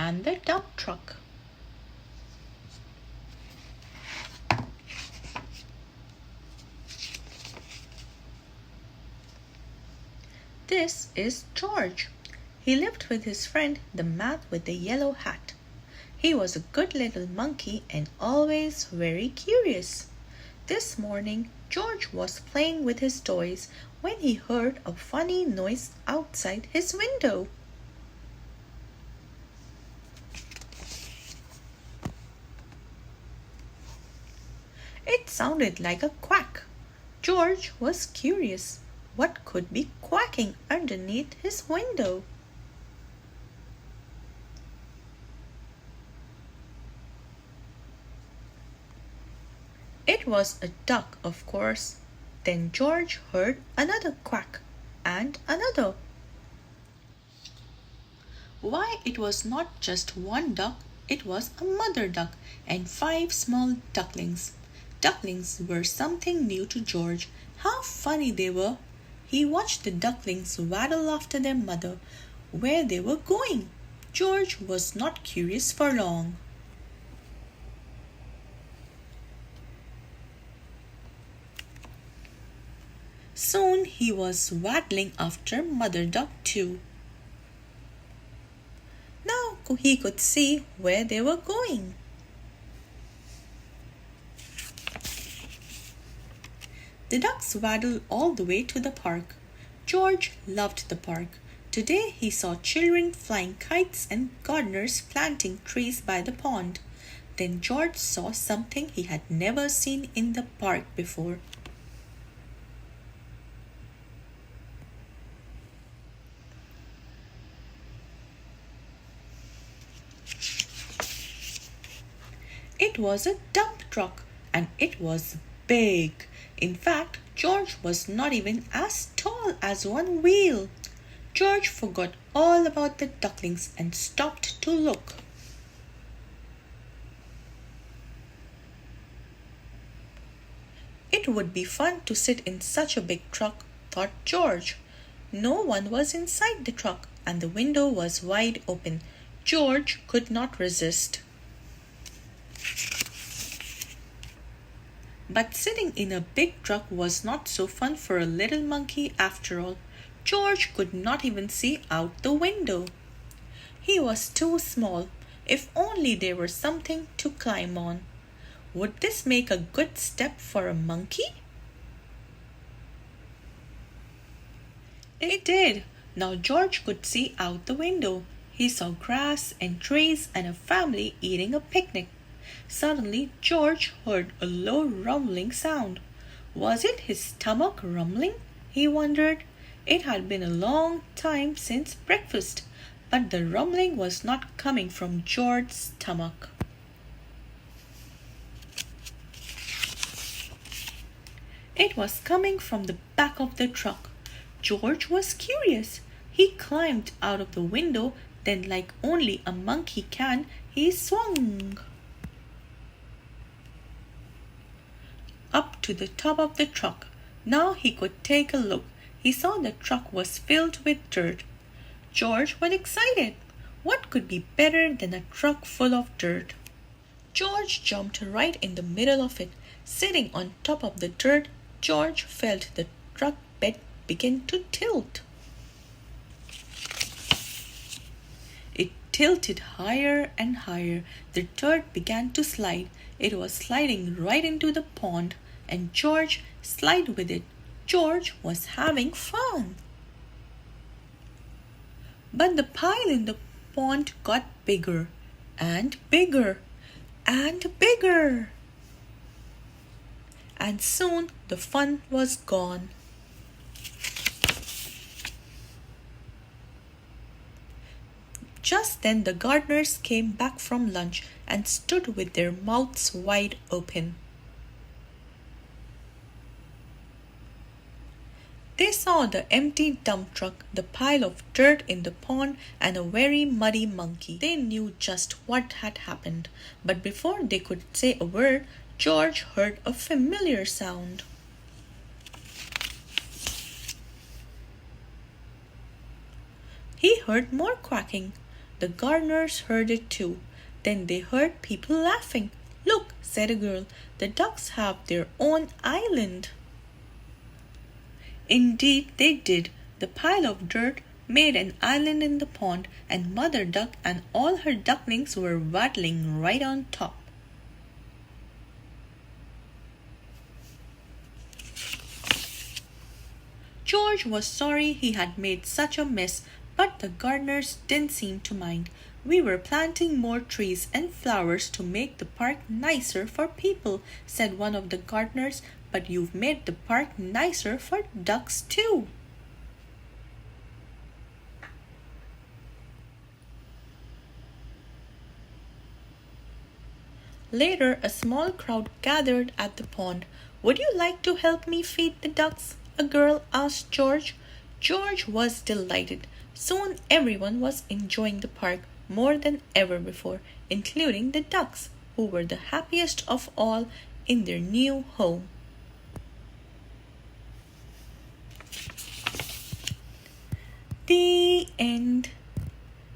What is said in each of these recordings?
and the dump truck. This is George. He lived with his friend, the man with the yellow hat. He was a good little monkey and always very curious. This morning, George was playing with his toys when he heard a funny noise outside his window. It sounded like a quack. George was curious. What could be quacking underneath his window? It was a duck, of course. Then George heard another quack and another. Why, it was not just one duck, it was a mother duck and 5 small ducklings. Ducklings were something new to George. How funny they were! He watched the ducklings waddle after their mother where they were going. George was not curious for long. Soon he was waddling after Mother Duck too. Now he could see where they were going. The ducks waddled all the way to the park. George loved the park. Today he saw children flying kites and gardeners planting trees by the pond. Then George saw something he had never seen in the park before. It was a dump truck and it was big. In fact, George was not even as tall as one wheel. George forgot all about the ducklings and stopped to look. It would be fun to sit in such a big truck, thought George. No one was inside the truck and the window was wide open. George could not resist. But sitting in a big truck was not so fun for a little monkey after all. George could not even see out the window. He was too small. If only there were something to climb on. Would this make a good step for a monkey? It did. Now George could see out the window. He saw grass and trees and a family eating a picnic. Suddenly, George heard a low rumbling sound. Was it his stomach rumbling? He wondered. It had been a long time since breakfast, but the rumbling was not coming from George's stomach. It was coming from the back of the truck. George was curious. He climbed out of the window, then like only a monkey can, he swung up to the top of the truck. Now he could take a look. He saw the truck was filled with dirt. George was excited. What could be better than a truck full of dirt? George jumped right in the middle of it. Sitting on top of the dirt, George felt the truck bed begin to tilt. It tilted higher and higher. The dirt began to slide. It was sliding right into the pond, and George slid with it. George was having fun. But the pile in the pond got bigger and bigger and bigger. And soon the fun was gone. Just then the gardeners came back from lunch and stood with their mouths wide open. They saw the empty dump truck, the pile of dirt in the pond, and a very muddy monkey. They knew just what had happened, but before they could say a word, George heard a familiar sound. He heard more quacking. The gardeners heard it too. Then they heard people laughing. "Look," said a girl, "the ducks have their own island." Indeed they did. The pile of dirt made an island in the pond, and Mother Duck and all her ducklings were waddling right on top. George was sorry he had made such a mess, but the gardeners didn't seem to mind. "We were planting more trees and flowers to make the park nicer for people," said one of the gardeners, "but you've made the park nicer for ducks too." Later, a small crowd gathered at the pond. "Would you like to help me feed the ducks?" a girl asked George. George was delighted. Soon everyone was enjoying the park more than ever before, including the ducks, who were the happiest of all in their new home. The end.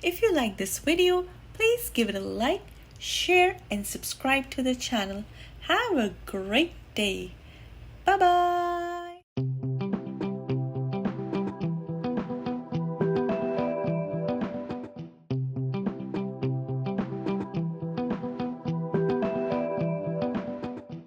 If you like this video, please give it a like, share, and subscribe to the channel. Have a great day. Bye bye.